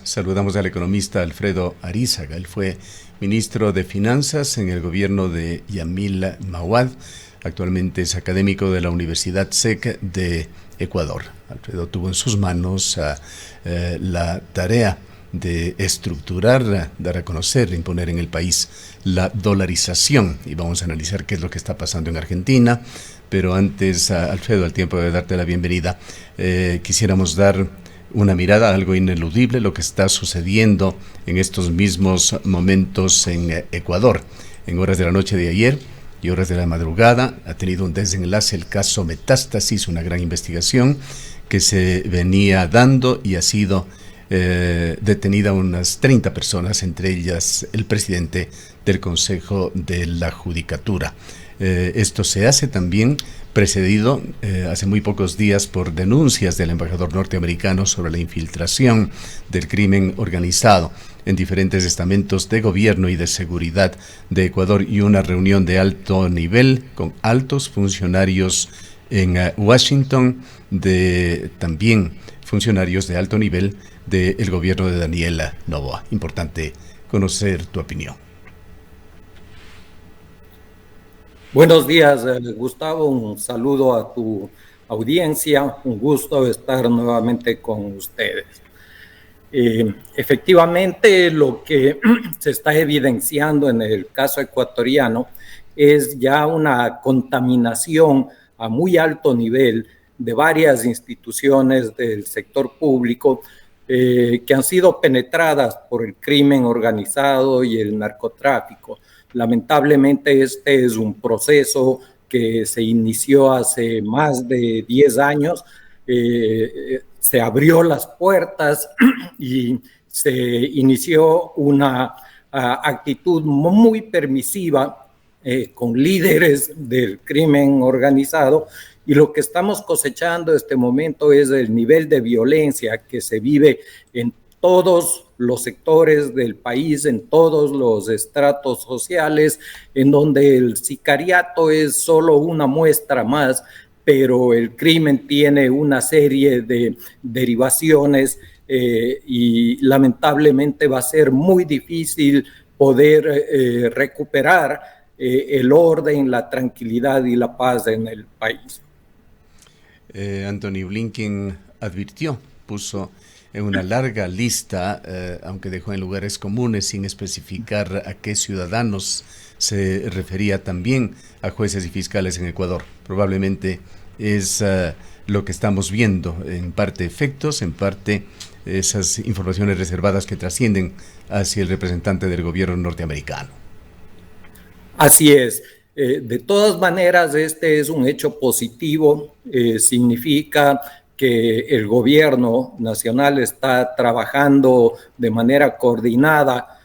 Saludamos al economista Alfredo Arízaga. Él fue ministro de Finanzas en el gobierno de Yamil Mahuad. Actualmente es académico de la Universidad SEC de Ecuador. Alfredo tuvo en sus manos la tarea de estructurar, dar a conocer, imponer en el país la dolarización. Y vamos a analizar qué es lo que está pasando en Argentina. Pero antes, Alfredo, al tiempo de darte la bienvenida, quisiéramos dar una mirada a algo ineludible, lo que está sucediendo en estos mismos momentos en Ecuador. En horas de la noche de ayer y horas de la madrugada ha tenido un desenlace el caso Metástasis, una gran investigación que se venía dando y ha sido detenida unas 30 personas, entre ellas el presidente del Consejo de la Judicatura. Esto se hace también precedido hace muy pocos días por denuncias del embajador norteamericano sobre la infiltración del crimen organizado en diferentes estamentos de gobierno y de seguridad de Ecuador, y una reunión de alto nivel con altos funcionarios en Washington, de también funcionarios de alto nivel del gobierno de Daniel Noboa. Importante conocer tu opinión. Buenos días, Gustavo. Un saludo a tu audiencia. Un gusto estar nuevamente con ustedes. Efectivamente, lo que se está evidenciando en el caso ecuatoriano es ya una contaminación a muy alto nivel de varias instituciones del sector público que han sido penetradas por el crimen organizado y el narcotráfico. Lamentablemente este es un proceso que se inició hace más de 10 años, se abrió las puertas y se inició una actitud muy permisiva con líderes del crimen organizado, y lo que estamos cosechando en este momento es el nivel de violencia que se vive en todos los sectores del país, en todos los estratos sociales, en donde el sicariato es solo una muestra más, pero el crimen tiene una serie de derivaciones y lamentablemente va a ser muy difícil poder recuperar el orden, la tranquilidad y la paz en el país. Anthony Blinken puso en una larga lista, aunque dejó en lugares comunes sin especificar a qué ciudadanos se refería, también a jueces y fiscales en Ecuador. Probablemente es lo que estamos viendo, en parte efectos, en parte esas informaciones reservadas que trascienden hacia el representante del gobierno norteamericano. Así es. De todas maneras, este es un hecho positivo, significa que el gobierno nacional está trabajando de manera coordinada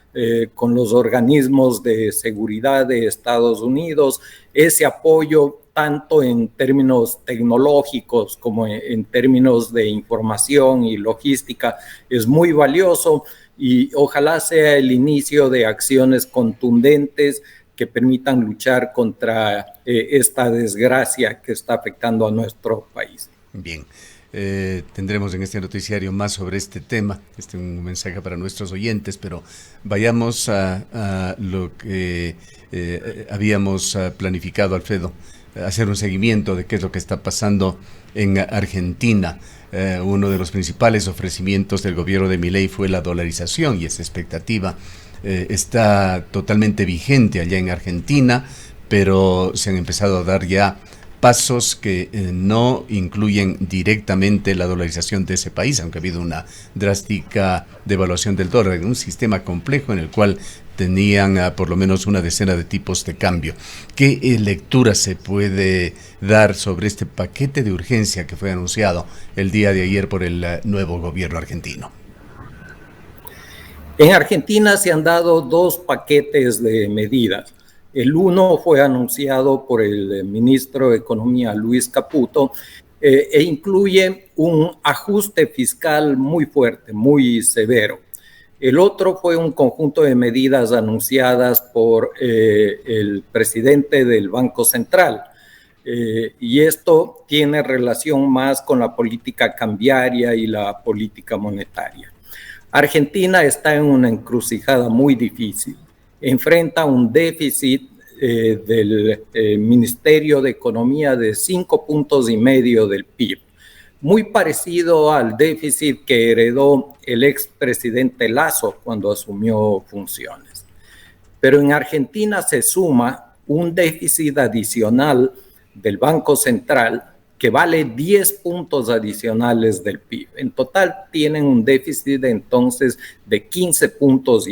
con los organismos de seguridad de Estados Unidos. Ese apoyo, tanto en términos tecnológicos como en términos de información y logística, es muy valioso, y ojalá sea el inicio de acciones contundentes que permitan luchar contra esta desgracia que está afectando a nuestro país. Bien, tendremos en este noticiario más sobre este tema. Este es un mensaje para nuestros oyentes, pero vayamos a lo que habíamos planificado, Alfredo, hacer un seguimiento de qué es lo que está pasando en Argentina. Uno de los principales ofrecimientos del gobierno de Milei fue la dolarización, y esa expectativa está totalmente vigente allá en Argentina, pero se han empezado a dar ya pasos que no incluyen directamente la dolarización de ese país, aunque ha habido una drástica devaluación del dólar en un sistema complejo en el cual tenían por lo menos una decena de tipos de cambio. ¿Qué lectura se puede dar sobre este paquete de urgencia que fue anunciado el día de ayer por el nuevo gobierno argentino? En Argentina se han dado dos paquetes de medidas. El uno fue anunciado por el ministro de Economía, Luis Caputo, e incluye un ajuste fiscal muy fuerte, muy severo. El otro fue un conjunto de medidas anunciadas por el presidente del Banco Central. Y esto tiene relación más con la política cambiaria y la política monetaria. Argentina está en una encrucijada muy difícil. Enfrenta un déficit del Ministerio de Economía de 5,5 puntos del PIB, muy parecido al déficit que heredó el expresidente Lasso cuando asumió funciones. Pero en Argentina se suma un déficit adicional del Banco Central que vale 10 puntos adicionales del PIB. En total tienen un déficit entonces de 15,5 puntos.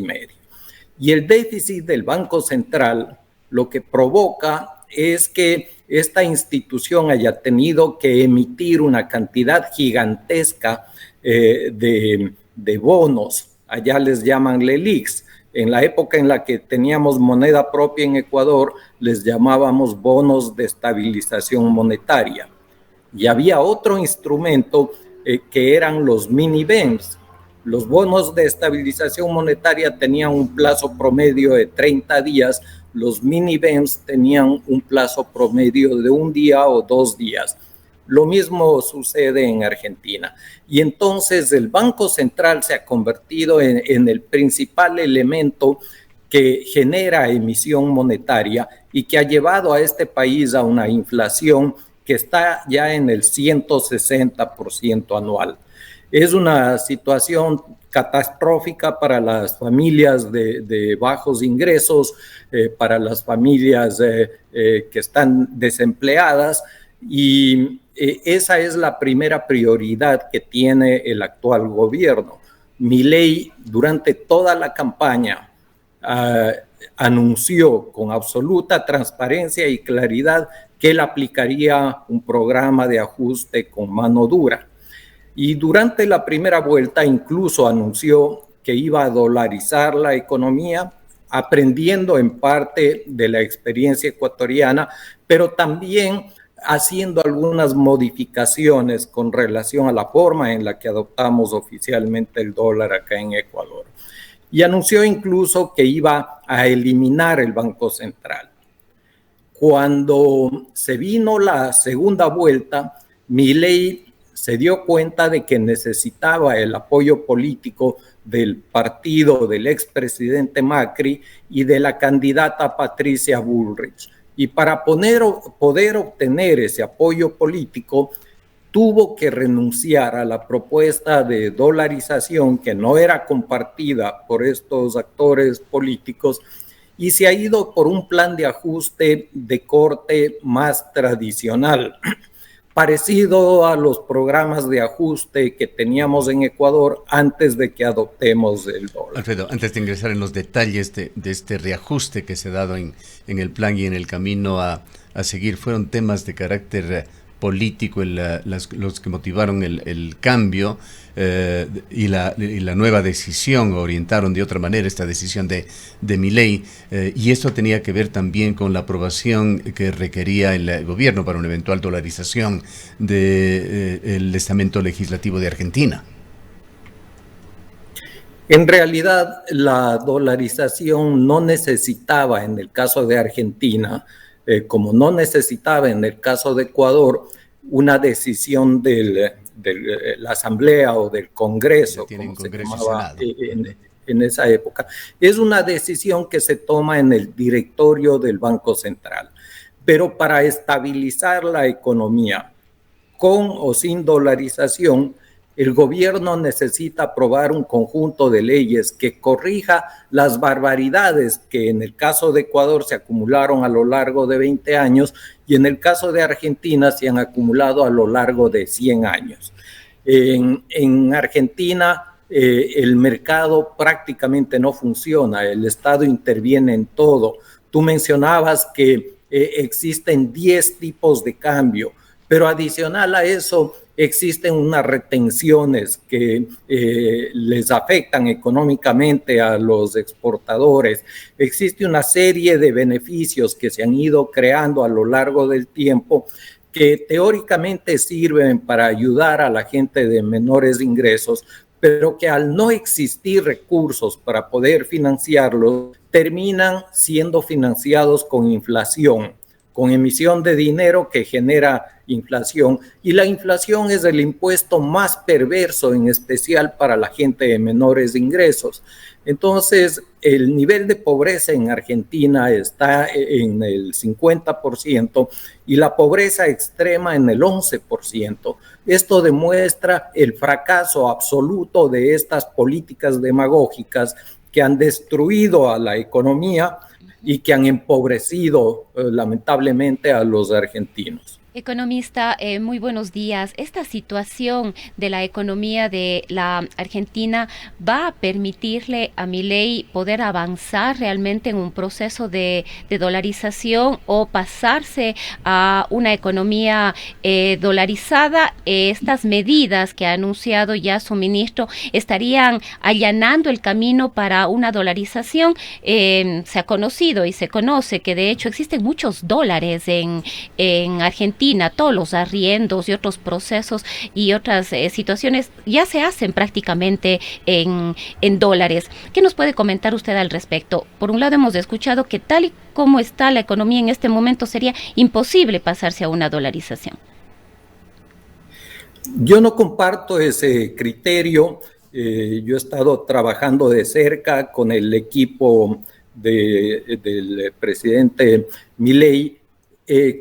Y el déficit del Banco Central lo que provoca es que esta institución haya tenido que emitir una cantidad gigantesca de bonos, allá les llaman LELIQs. En la época en la que teníamos moneda propia en Ecuador, les llamábamos bonos de estabilización monetaria. Y había otro instrumento que eran los mini-BEMS. Los bonos de estabilización monetaria tenían un plazo promedio de 30 días, los mini-BEMS tenían un plazo promedio de 1 día o 2 días. Lo mismo sucede en Argentina. Y entonces el Banco Central se ha convertido en el principal elemento que genera emisión monetaria y que ha llevado a este país a una inflación que está ya en el 160% anual. Es una situación catastrófica para las familias de bajos ingresos, para las familias que están desempleadas, y esa es la primera prioridad que tiene el actual gobierno. Milei, durante toda la campaña, anunció con absoluta transparencia y claridad que él aplicaría un programa de ajuste con mano dura. Y durante la primera vuelta incluso anunció que iba a dolarizar la economía, aprendiendo en parte de la experiencia ecuatoriana, pero también haciendo algunas modificaciones con relación a la forma en la que adoptamos oficialmente el dólar acá en Ecuador. Y anunció incluso que iba a eliminar el Banco Central. Cuando se vino la segunda vuelta, Milei se dio cuenta de que necesitaba el apoyo político del partido del expresidente Macri y de la candidata Patricia Bullrich. Y para poder obtener ese apoyo político, tuvo que renunciar a la propuesta de dolarización que no era compartida por estos actores políticos y se ha ido por un plan de ajuste de corte más tradicional, parecido a los programas de ajuste que teníamos en Ecuador antes de que adoptemos el dólar. Alfredo, antes de ingresar en los detalles de este reajuste que se ha dado en el plan y en el camino a seguir, ¿fueron temas de carácter político los que motivaron el cambio y la nueva decisión, orientaron de otra manera esta decisión de Milei, y esto tenía que ver también con la aprobación que requería el gobierno para una eventual dolarización del estamento legislativo de Argentina? En realidad, la dolarización no necesitaba, en el caso de Argentina, como no necesitaba en el caso de Ecuador, una decisión de la Asamblea o del Congreso, como se llamaba en esa época. Es una decisión que se toma en el directorio del Banco Central. Pero para estabilizar la economía, con o sin dolarización, el gobierno necesita aprobar un conjunto de leyes que corrija las barbaridades que en el caso de Ecuador se acumularon a lo largo de 20 años y en el caso de Argentina se han acumulado a lo largo de 100 años. En Argentina el mercado prácticamente no funciona, el Estado interviene en todo. Tú mencionabas que existen 10 tipos de cambio, pero adicional a eso existen unas retenciones que les afectan económicamente a los exportadores. Existe una serie de beneficios que se han ido creando a lo largo del tiempo que teóricamente sirven para ayudar a la gente de menores ingresos, pero que al no existir recursos para poder financiarlos, terminan siendo financiados con inflación. con emisión de dinero que genera inflación, y la inflación es el impuesto más perverso, en especial para la gente de menores ingresos. Entonces, el nivel de pobreza en Argentina está en el 50% y la pobreza extrema en el 11%. Esto demuestra el fracaso absoluto de estas políticas demagógicas que han destruido a la economía y que han empobrecido lamentablemente a los argentinos. Economista, muy buenos días. Esta situación de la economía de la Argentina va a permitirle a Milei poder avanzar realmente en un proceso de dolarización o pasarse a una economía dolarizada. Estas medidas que ha anunciado ya su ministro estarían allanando el camino para una dolarización. Se ha conocido y se conoce que de hecho existen muchos dólares en Argentina. Todos los arriendos y otros procesos y otras situaciones ya se hacen prácticamente en dólares. ¿Qué nos puede comentar usted al respecto? Por un lado, hemos escuchado que tal y como está la economía en este momento sería imposible pasarse a una dolarización. Yo no comparto ese criterio. Yo he estado trabajando de cerca con el equipo del presidente Milei,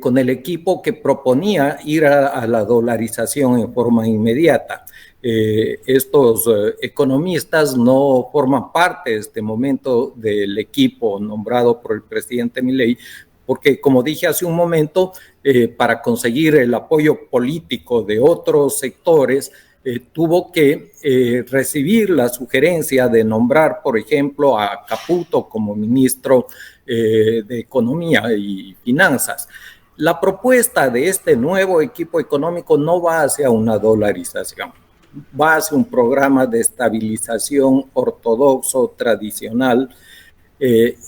con el equipo que proponía ir a la dolarización en forma inmediata. Estos economistas no forman parte de este momento del equipo nombrado por el presidente Milei, porque como dije hace un momento, para conseguir el apoyo político de otros sectores, tuvo que recibir la sugerencia de nombrar, por ejemplo, a Caputo como ministro de Economía y Finanzas. La propuesta de este nuevo equipo económico no va hacia una dolarización, va hacia un programa de estabilización ortodoxo, tradicional,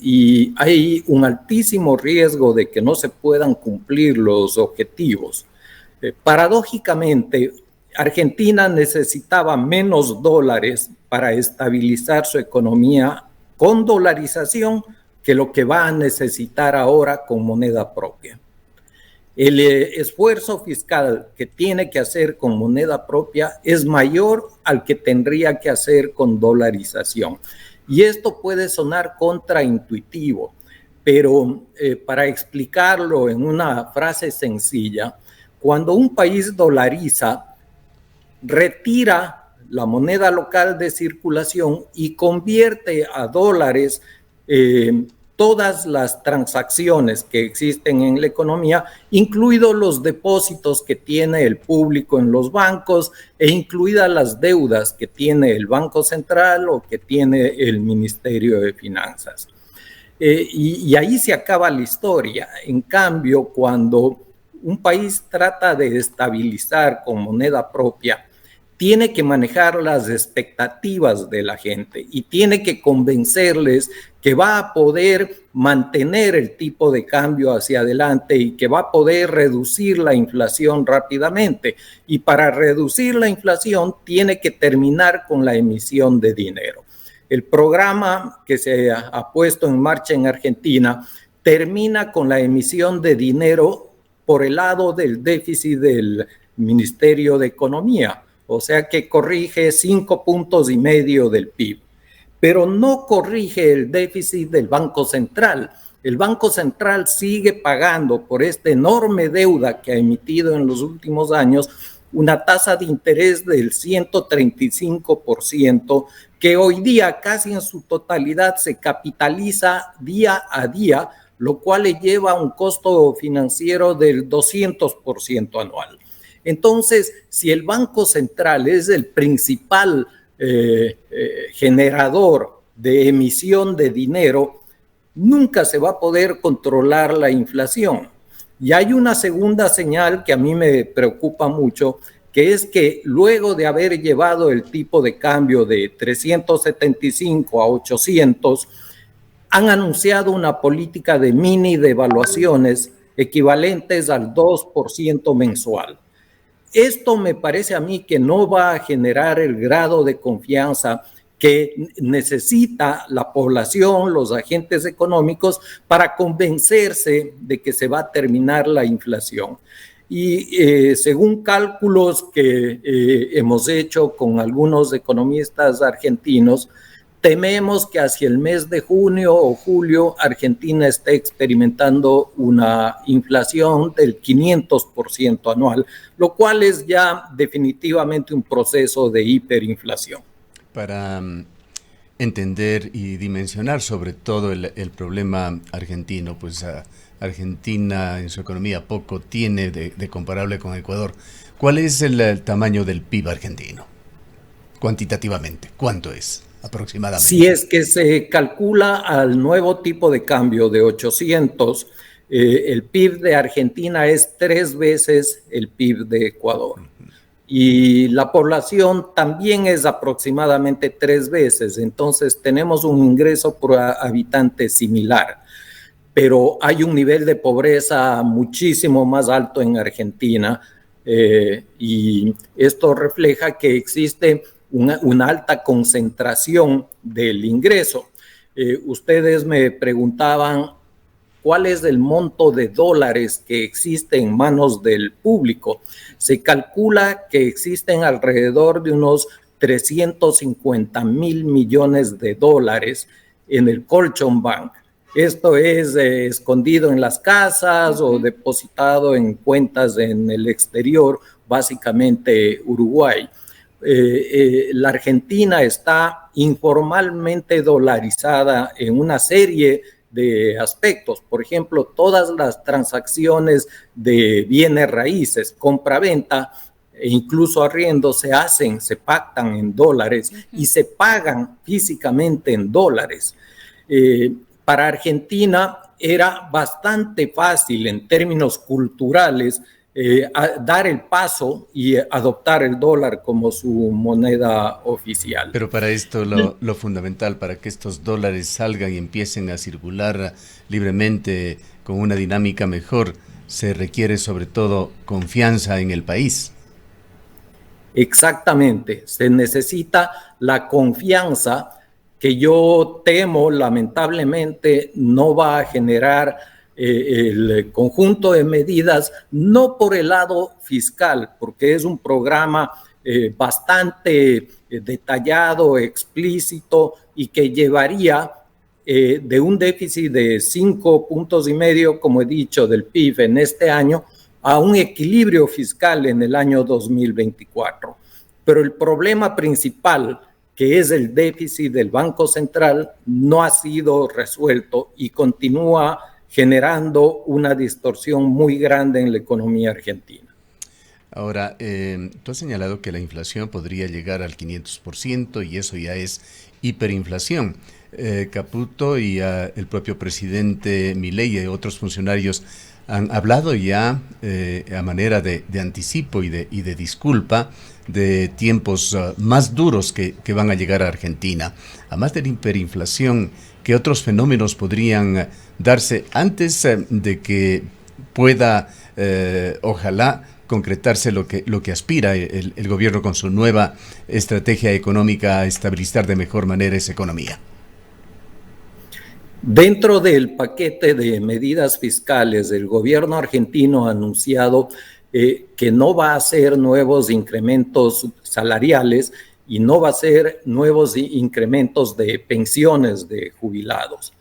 y hay un altísimo riesgo de que no se puedan cumplir los objetivos. Paradójicamente, Argentina necesitaba menos dólares para estabilizar su economía con dolarización que lo que va a necesitar ahora con moneda propia. El esfuerzo fiscal que tiene que hacer con moneda propia es mayor al que tendría que hacer con dolarización. Y esto puede sonar contraintuitivo, pero para explicarlo en una frase sencilla, cuando un país dolariza, retira la moneda local de circulación y convierte a dólares todas las transacciones que existen en la economía, incluidos los depósitos que tiene el público en los bancos e incluidas las deudas que tiene el Banco Central o que tiene el Ministerio de Finanzas. Y ahí se acaba la historia. En cambio, cuando un país trata de estabilizar con moneda propia, tiene que manejar las expectativas de la gente y tiene que convencerles que va a poder mantener el tipo de cambio hacia adelante y que va a poder reducir la inflación rápidamente. Y para reducir la inflación tiene que terminar con la emisión de dinero. El programa que se ha puesto en marcha en Argentina termina con la emisión de dinero por el lado del déficit del Ministerio de Economía. O sea que corrige 5,5 puntos del PIB, pero no corrige el déficit del Banco Central. El Banco Central sigue pagando por esta enorme deuda que ha emitido en los últimos años una tasa de interés del 135%, que hoy día casi en su totalidad se capitaliza día a día, lo cual le lleva a un costo financiero del 200% anual. Entonces, si el Banco Central es el principal generador de emisión de dinero, nunca se va a poder controlar la inflación. Y hay una segunda señal que a mí me preocupa mucho, que es que luego de haber llevado el tipo de cambio de 375 a 800, han anunciado una política de mini devaluaciones equivalentes al 2% mensual. Esto me parece a mí que no va a generar el grado de confianza que necesita la población, los agentes económicos, para convencerse de que se va a terminar la inflación. Y según cálculos que hemos hecho con algunos economistas argentinos, tememos que hacia el mes de junio o julio Argentina esté experimentando una inflación del 500% anual, lo cual es ya definitivamente un proceso de hiperinflación. Para entender y dimensionar sobre todo el problema argentino, pues Argentina en su economía poco tiene de comparable con Ecuador. ¿Cuál es el tamaño del PIB argentino? Cuantitativamente, ¿cuánto es aproximadamente? Si es que se calcula al nuevo tipo de cambio de 800, el PIB de Argentina es 3 veces el PIB de Ecuador. Y la población también es aproximadamente 3 veces, entonces tenemos un ingreso por habitante similar, pero hay un nivel de pobreza muchísimo más alto en Argentina, y esto refleja que existe una alta concentración del ingreso. Ustedes me preguntaban cuál es el monto de dólares que existe en manos del público. Se calcula que existen alrededor de unos 350.000 millones de dólares en el Colchón Bank. Esto es escondido en las casas o depositado en cuentas en el exterior, básicamente Uruguay. La Argentina está informalmente dolarizada en una serie de aspectos. Por ejemplo, todas las transacciones de bienes raíces, compra-venta e incluso arriendo se pactan en dólares y se pagan físicamente en dólares. Para Argentina era bastante fácil en términos culturales dar el paso y adoptar el dólar como su moneda oficial. Pero para esto lo fundamental, para que estos dólares salgan y empiecen a circular libremente con una dinámica mejor, se requiere sobre todo confianza en el país. Exactamente, se necesita la confianza que yo temo lamentablemente no va a generar el conjunto de medidas, no por el lado fiscal, porque es un programa bastante detallado, explícito y que llevaría de un déficit de 5,5 puntos, como he dicho, del PIB en este año a un equilibrio fiscal en el año 2024. Pero el problema principal, que es el déficit del Banco Central, no ha sido resuelto y continúa generando una distorsión muy grande en la economía argentina. Ahora, tú has señalado que la inflación podría llegar al 500% y eso ya es hiperinflación. Caputo y el propio presidente Milei y otros funcionarios han hablado ya a manera de anticipo y de disculpa de tiempos más duros que van a llegar a Argentina. Además de la hiperinflación, ¿qué otros fenómenos podrían darse antes de que pueda, ojalá, concretarse lo que aspira el gobierno con su nueva estrategia económica a estabilizar de mejor manera esa economía? Dentro del paquete de medidas fiscales, el gobierno argentino ha anunciado que no va a hacer nuevos incrementos salariales y no va a hacer nuevos incrementos de pensiones de jubilados.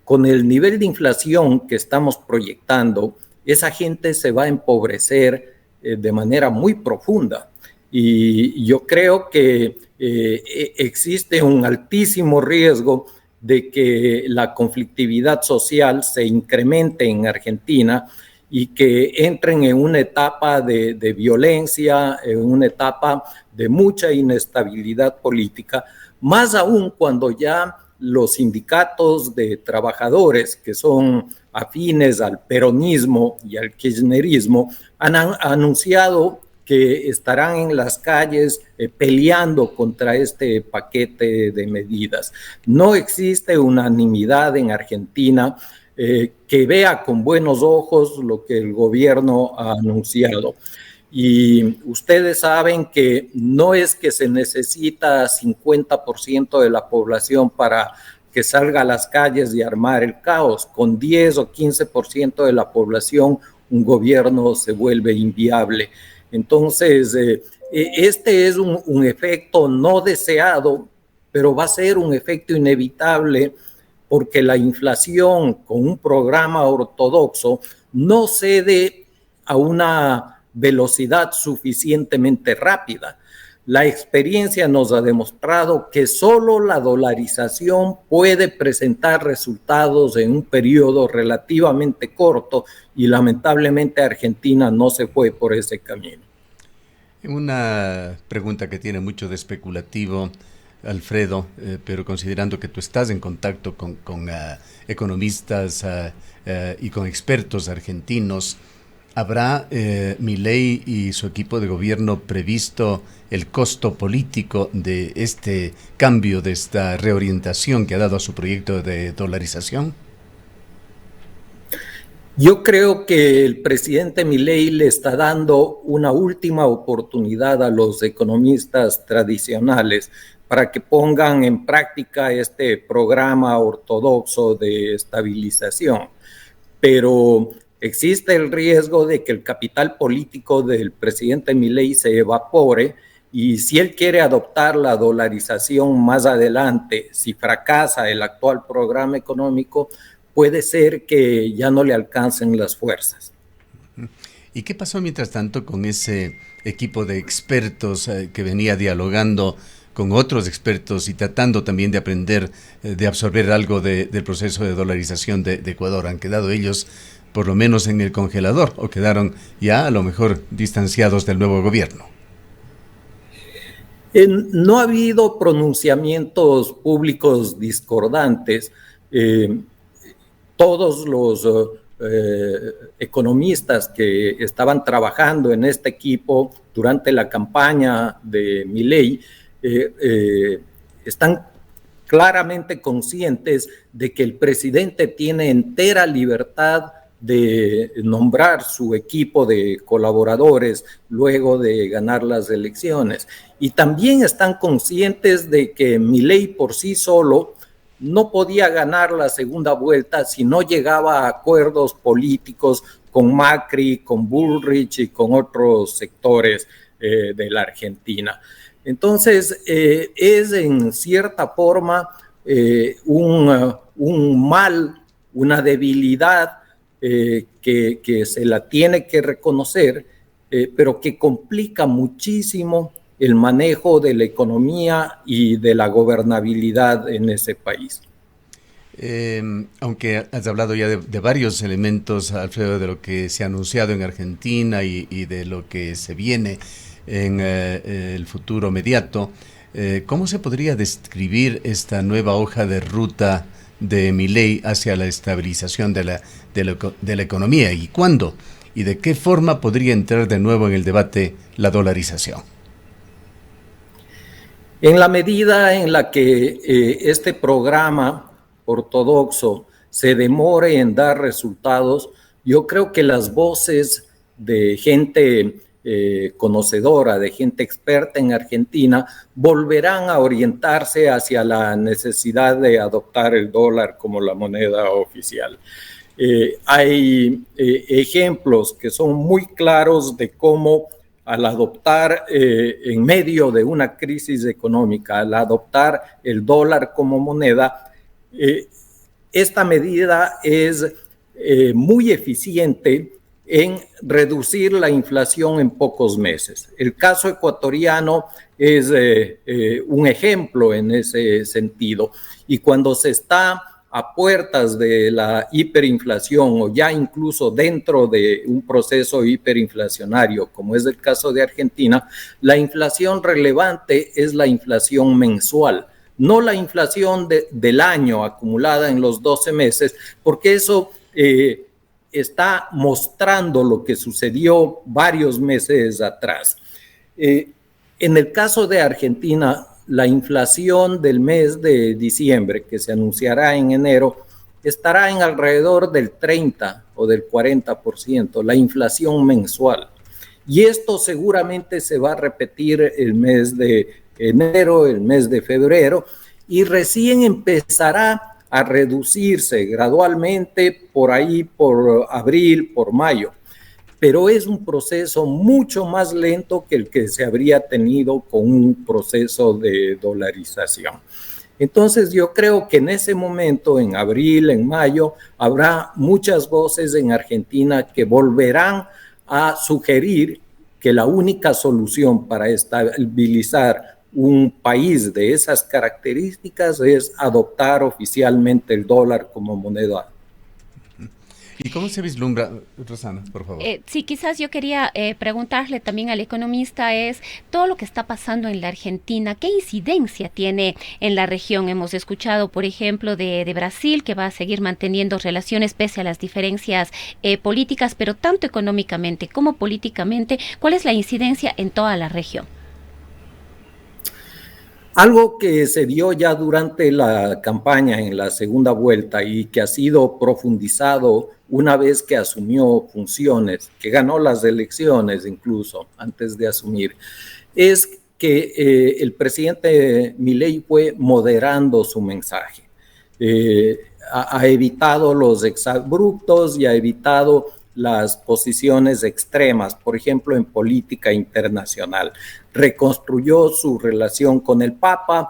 Con el nivel de inflación que estamos proyectando, esa gente se va a empobrecer de manera muy profunda. Y yo creo que existe un altísimo riesgo de que la conflictividad social se incremente en Argentina y que entren en una etapa de violencia, en una etapa de mucha inestabilidad política, más aún cuando ya los sindicatos de trabajadores que son afines al peronismo y al kirchnerismo han anunciado que estarán en las calles peleando contra este paquete de medidas. No existe unanimidad en Argentina que vea con buenos ojos lo que el gobierno ha anunciado. Y ustedes saben que no es que se necesita 50% de la población para que salga a las calles y armar el caos. Con 10 o 15% de la población, un gobierno se vuelve inviable. Entonces, este es un efecto no deseado, pero va a ser un efecto inevitable porque la inflación con un programa ortodoxo no cede a una velocidad suficientemente rápida. La experiencia nos ha demostrado que solo la dolarización puede presentar resultados en un periodo relativamente corto y lamentablemente Argentina no se fue por ese camino. Una pregunta que tiene mucho de especulativo, Alfredo, pero considerando que tú estás en contacto con economistas y con expertos argentinos, ¿habrá Milei y su equipo de gobierno previsto el costo político de este cambio, de esta reorientación que ha dado a su proyecto de dolarización? Yo creo que el presidente Milei le está dando una última oportunidad a los economistas tradicionales para que pongan en práctica este programa ortodoxo de estabilización. Pero existe el riesgo de que el capital político del presidente Milei se evapore y si él quiere adoptar la dolarización más adelante, si fracasa el actual programa económico, puede ser que ya no le alcancen las fuerzas. ¿Y qué pasó mientras tanto con ese equipo de expertos que venía dialogando con otros expertos y tratando también de aprender, de absorber algo del proceso de dolarización de Ecuador? ¿Han quedado ellos por lo menos en el congelador o quedaron ya a lo mejor distanciados del nuevo gobierno? No ha habido pronunciamientos públicos discordantes. Todos los economistas que estaban trabajando en este equipo durante la campaña de Milei están claramente conscientes de que el presidente tiene entera libertad de nombrar su equipo de colaboradores luego de ganar las elecciones. Y también están conscientes de que Milei por sí solo no podía ganar la segunda vuelta si no llegaba a acuerdos políticos con Macri, con Bullrich y con otros sectores de la Argentina. Entonces, es en cierta forma un mal, una debilidad que se la tiene que reconocer, pero que complica muchísimo el manejo de la economía y de la gobernabilidad en ese país. Aunque has hablado ya de varios elementos, Alfredo, de lo que se ha anunciado en Argentina y de lo que se viene en el futuro inmediato, ¿cómo se podría describir esta nueva hoja de ruta de Milei hacia la estabilización de la economía? ¿Y cuándo? ¿Y de qué forma podría entrar de nuevo en el debate la dolarización? En la medida en la que este programa ortodoxo se demore en dar resultados, yo creo que las voces de gente conocedora, de gente experta en Argentina, volverán a orientarse hacia la necesidad de adoptar el dólar como la moneda oficial. Hay ejemplos que son muy claros de cómo al adoptar en medio de una crisis económica, al adoptar el dólar como moneda, esta medida es muy eficiente en reducir la inflación en pocos meses. El caso ecuatoriano es un ejemplo en ese sentido. Y cuando se está a puertas de la hiperinflación o ya incluso dentro de un proceso hiperinflacionario, como es el caso de Argentina, la inflación relevante es la inflación mensual, no la inflación del año acumulada en los 12 meses, porque eso está mostrando lo que sucedió varios meses atrás. En el caso de Argentina, la inflación del mes de diciembre, que se anunciará en enero, estará en alrededor del 30 o del 40%, la inflación mensual. Y esto seguramente se va a repetir el mes de enero, el mes de febrero, y recién empezará a reducirse gradualmente por ahí, por abril, por mayo. Pero es un proceso mucho más lento que el que se habría tenido con un proceso de dolarización. Entonces yo creo que en ese momento, en abril, en mayo, habrá muchas voces en Argentina que volverán a sugerir que la única solución para estabilizar un país de esas características es adoptar oficialmente el dólar como moneda. ¿Y cómo se vislumbra, Rosana, por favor? Sí, quizás yo quería preguntarle también al economista es todo lo que está pasando en la Argentina, ¿qué incidencia tiene en la región? Hemos escuchado, por ejemplo, de Brasil, que va a seguir manteniendo relaciones pese a las diferencias políticas, pero tanto económicamente como políticamente, ¿cuál es la incidencia en toda la región? Algo que se dio ya durante la campaña en la segunda vuelta y que ha sido profundizado una vez que asumió funciones, que ganó las elecciones incluso antes de asumir, es que el presidente Milei fue moderando su mensaje. Ha evitado los exabruptos y ha evitado las posiciones extremas, por ejemplo, en política internacional. Reconstruyó su relación con el Papa,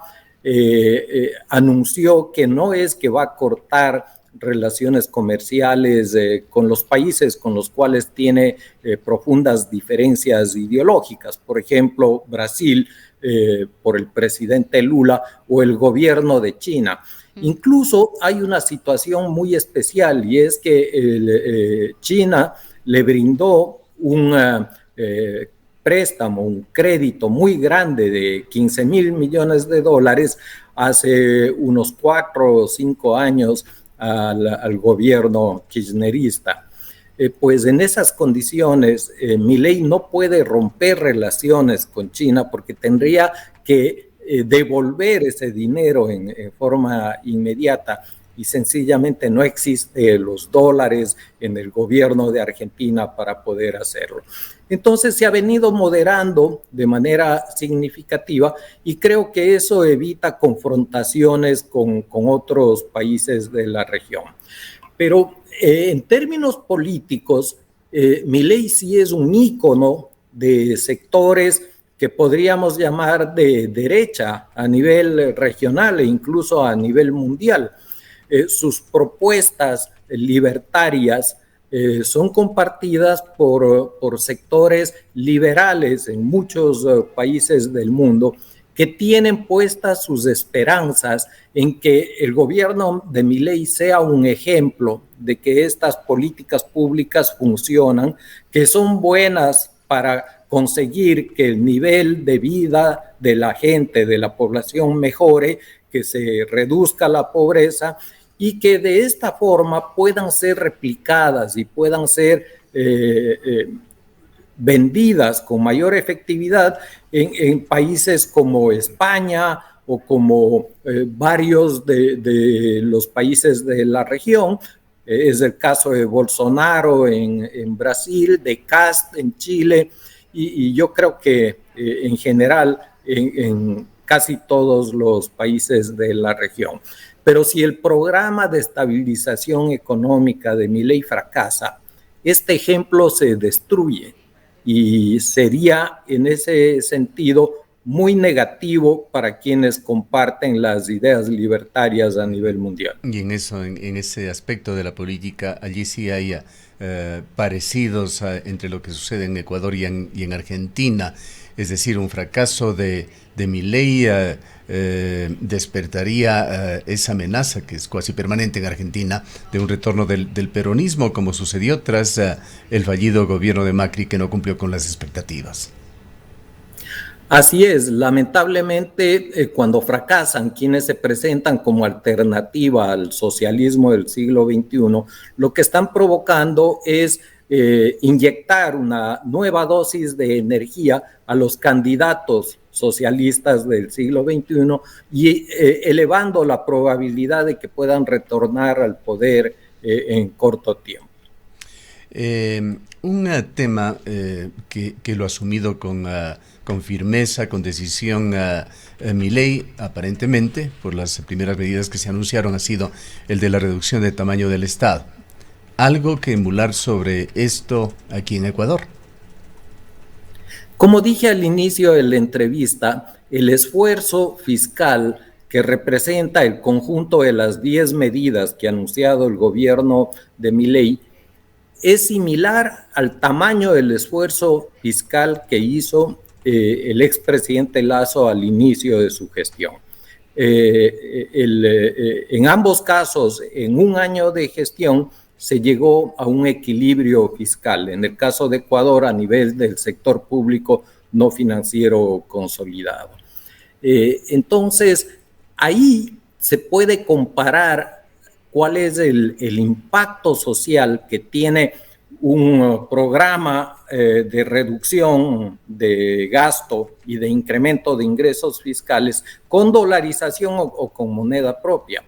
anunció que no es que va a cortar relaciones comerciales con los países con los cuales tiene profundas diferencias ideológicas, por ejemplo, Brasil, por el presidente Lula, o el gobierno de China. Incluso hay una situación muy especial y es que China le brindó un préstamo, un crédito muy grande de 15,000 millones de dólares hace unos 4 o 5 años al gobierno kirchnerista. Pues en esas condiciones, Milei no puede romper relaciones con China porque tendría que devolver ese dinero en forma inmediata y sencillamente no existe los dólares en el gobierno de Argentina para poder hacerlo. Entonces se ha venido moderando de manera significativa y creo que eso evita confrontaciones con otros países de la región. Pero en términos políticos, Milei sí es un ícono de sectores que podríamos llamar de derecha a nivel regional e incluso a nivel mundial. Sus propuestas libertarias son compartidas por sectores liberales en muchos países del mundo que tienen puestas sus esperanzas en que el gobierno de Milei sea un ejemplo de que estas políticas públicas funcionan, que son buenas para conseguir que el nivel de vida de la gente, de la población mejore, que se reduzca la pobreza y que de esta forma puedan ser replicadas y puedan ser vendidas con mayor efectividad en países como España o como varios de los países de la región. Es el caso de Bolsonaro en Brasil, de Kast en Chile, y yo creo que en general en casi todos los países de la región. Pero si el programa de estabilización económica de Milei fracasa, este ejemplo se destruye y sería en ese sentido muy negativo para quienes comparten las ideas libertarias a nivel mundial. Y en eso, en ese aspecto de la política, allí sí hay parecidos entre lo que sucede en Ecuador y en Argentina. Es decir, un fracaso de Milei despertaría esa amenaza que es casi permanente en Argentina de un retorno del peronismo, como sucedió tras el fallido gobierno de Macri, que no cumplió con las expectativas. Así es, lamentablemente cuando fracasan quienes se presentan como alternativa al socialismo del siglo XXI, lo que están provocando es inyectar una nueva dosis de energía a los candidatos socialistas del siglo XXI y elevando la probabilidad de que puedan retornar al poder en corto tiempo. Un tema que lo ha asumido con firmeza, con decisión Milei, aparentemente, por las primeras medidas que se anunciaron, ha sido el de la reducción de tamaño del Estado. ¿Algo que emular sobre esto aquí en Ecuador? Como dije al inicio de la entrevista, el esfuerzo fiscal que representa el conjunto de las 10 medidas que ha anunciado el gobierno de Milei es similar al tamaño del esfuerzo fiscal que hizo el expresidente Lasso al inicio de su gestión. En ambos casos, en un año de gestión, se llegó a un equilibrio fiscal. En el caso de Ecuador, a nivel del sector público no financiero consolidado. Entonces, ahí se puede comparar cuál es el impacto social que tiene un programa de reducción de gasto y de incremento de ingresos fiscales con dolarización o con moneda propia.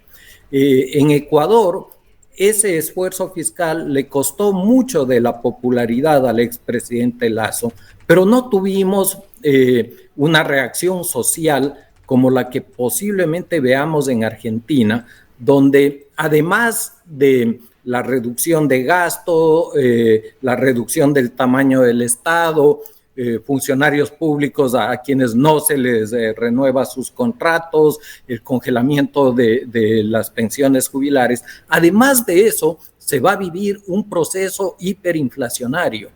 En Ecuador, ese esfuerzo fiscal le costó mucho de la popularidad al expresidente Lasso, pero no tuvimos una reacción social como la que posiblemente veamos en Argentina, donde además de la reducción de gasto, la reducción del tamaño del Estado, funcionarios públicos a quienes no se les renueva sus contratos, el congelamiento de las pensiones jubilares. Además de eso, se va a vivir un proceso hiperinflacionario.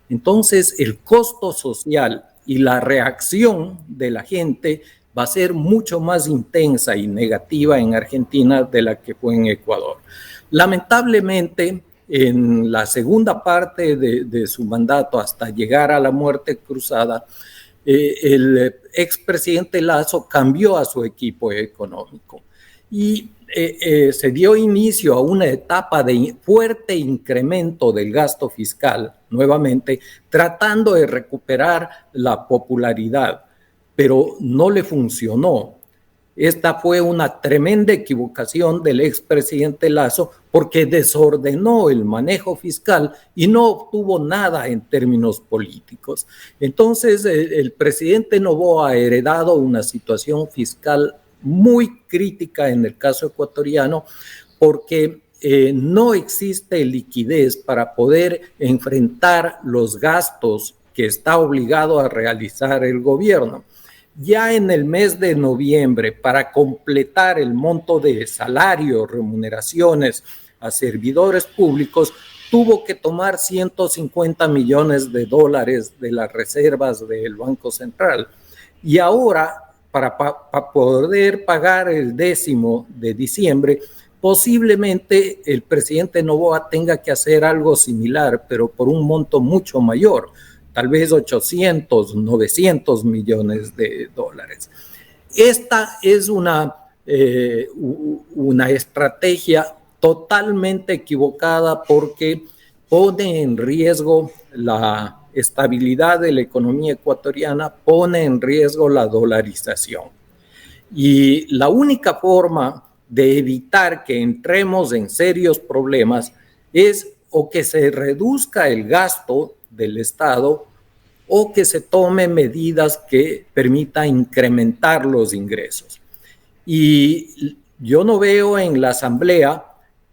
Entonces, el costo social y la reacción de la gente va a ser mucho más intensa y negativa en Argentina de la que fue en Ecuador. Lamentablemente, en la segunda parte de su mandato, hasta llegar a la muerte cruzada, el expresidente Lasso cambió a su equipo económico y se dio inicio a una etapa de fuerte incremento del gasto fiscal, nuevamente tratando de recuperar la popularidad, pero no le funcionó. Esta fue una tremenda equivocación del expresidente Lasso porque desordenó el manejo fiscal y no obtuvo nada en términos políticos. Entonces, el presidente Noboa ha heredado una situación fiscal muy crítica en el caso ecuatoriano porque no existe liquidez para poder enfrentar los gastos que está obligado a realizar el gobierno. Ya en el mes de noviembre, para completar el monto de salarios, remuneraciones a servidores públicos, tuvo que tomar 150 millones de dólares de las reservas del Banco Central. Y ahora, para poder pagar el 10º de diciembre, posiblemente el presidente Noboa tenga que hacer algo similar, pero por un monto mucho mayor, tal vez 800, 900 millones de dólares. Esta es una estrategia totalmente equivocada porque pone en riesgo la estabilidad de la economía ecuatoriana, pone en riesgo la dolarización. Y la única forma de evitar que entremos en serios problemas es o que se reduzca el gasto del Estado o que se tomen medidas que permitan incrementar los ingresos. Y yo no veo en la Asamblea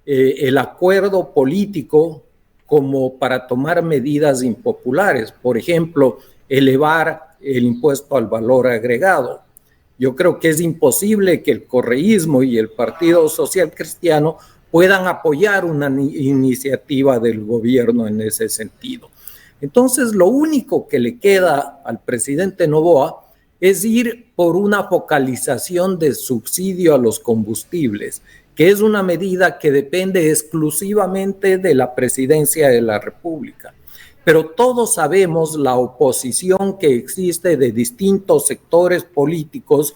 el acuerdo político como para tomar medidas impopulares, por ejemplo, elevar el impuesto al valor agregado. Yo creo que es imposible que el correísmo y el Partido Social Cristiano puedan apoyar una iniciativa del gobierno en ese sentido. Entonces, lo único que le queda al presidente Noboa es ir por una focalización de subsidio a los combustibles, que es una medida que depende exclusivamente de la presidencia de la República. Pero todos sabemos la oposición que existe de distintos sectores políticos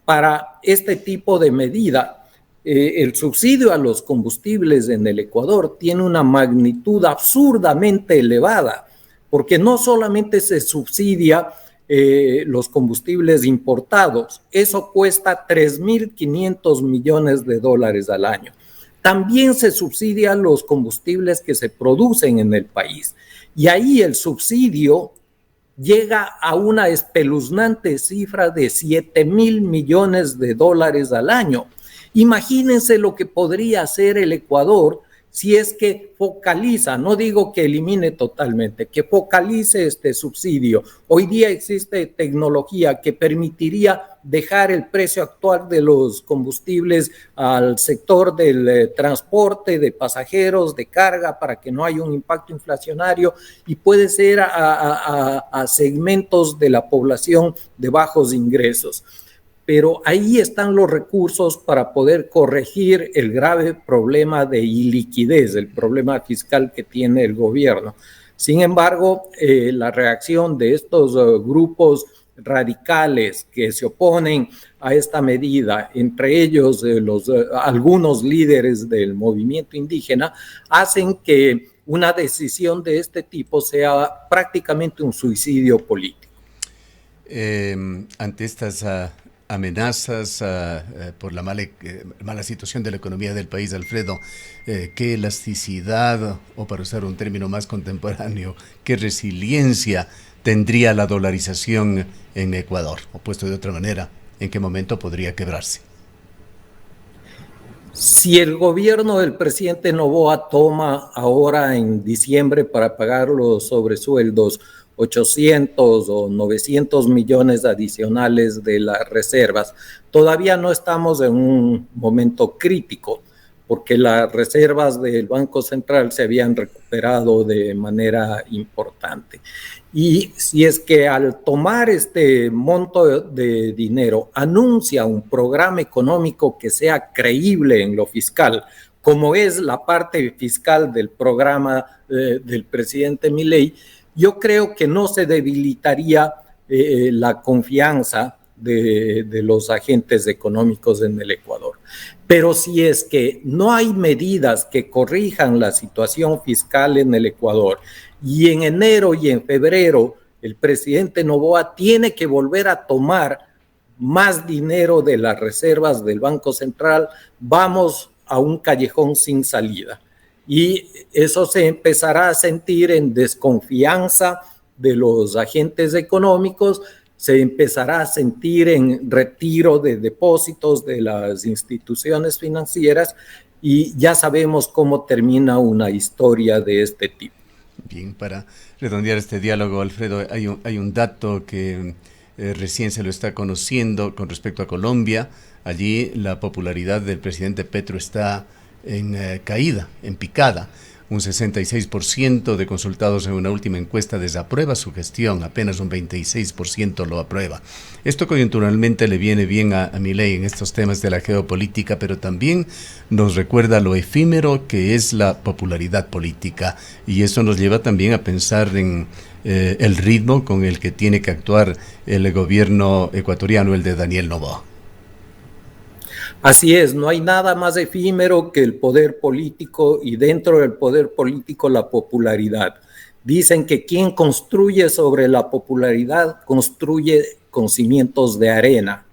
para este tipo de medida. El subsidio a los combustibles en el Ecuador tiene una magnitud absurdamente elevada, porque no solamente se subsidia los combustibles importados, eso cuesta 3.500 millones de dólares al año. también se subsidian los combustibles que se producen en el país. Y ahí el subsidio llega a una espeluznante cifra de 7,000 millones de dólares al año. Imagínense lo que podría hacer el Ecuador si es que focaliza, no digo que elimine totalmente, que focalice este subsidio. Hoy día existe tecnología que permitiría dejar el precio actual de los combustibles al sector del transporte de pasajeros, de carga, para que no haya un impacto inflacionario, y puede ser a segmentos de la población de bajos ingresos. Pero ahí están los recursos para poder corregir el grave problema de iliquidez, el problema fiscal que tiene el gobierno. Sin embargo, la reacción de estos grupos radicales que se oponen a esta medida, entre ellos algunos líderes del movimiento indígena, hacen que una decisión de este tipo sea prácticamente un suicidio político. Ante estas amenazas por la mala situación de la economía del país, Alfredo, qué elasticidad, o para usar un término más contemporáneo, qué resiliencia tendría la dolarización en Ecuador, o puesto de otra manera, ¿en qué momento podría quebrarse? Si el gobierno del presidente Noboa toma ahora en diciembre para pagar los sobresueldos 800 o 900 millones adicionales de las reservas, todavía no estamos en un momento crítico, porque las reservas del Banco Central se habían recuperado de manera importante. Y si es que al tomar este monto de dinero anuncia un programa económico que sea creíble en lo fiscal, como es la parte fiscal del programa del presidente Milei, yo creo que no se debilitaría la confianza de los agentes económicos en el Ecuador. Pero si es que no hay medidas que corrijan la situación fiscal en el Ecuador, y en enero y en febrero el presidente Noboa tiene que volver a tomar más dinero de las reservas del Banco Central, vamos a un callejón sin salida. Y eso se empezará a sentir en desconfianza de los agentes económicos, se empezará a sentir en retiro de depósitos de las instituciones financieras, y ya sabemos cómo termina una historia de este tipo. Bien, para redondear este diálogo, Alfredo, hay un dato que recién se lo está conociendo con respecto a Colombia. Allí la popularidad del presidente Petro está en caída, en picada. Un 66% de consultados en una última encuesta desaprueba su gestión, apenas un 26% lo aprueba. Esto coyunturalmente le viene bien a Milei en estos temas de la geopolítica, pero también nos recuerda lo efímero que es la popularidad política, y eso nos lleva también a pensar en el ritmo con el que tiene que actuar el gobierno ecuatoriano, el de Daniel Noboa. Así es, no hay nada más efímero que el poder político, y dentro del poder político la popularidad. Dicen que quien construye sobre la popularidad construye con cimientos de arena.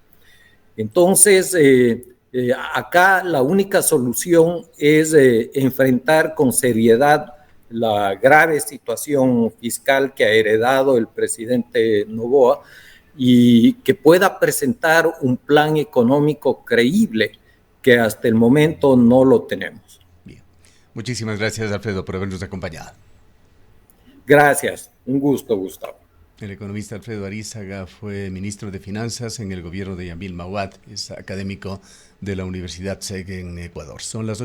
Entonces, acá la única solución es enfrentar con seriedad la grave situación fiscal que ha heredado el presidente Noboa, y que pueda presentar un plan económico creíble, que hasta el momento no lo tenemos. Bien. Muchísimas gracias, Alfredo, por habernos acompañado. Gracias, un gusto, Gustavo. El economista Alfredo Arízaga fue ministro de Finanzas en el gobierno de Yamil Mahuad, es académico de la Universidad SEG en Ecuador. Son las 8.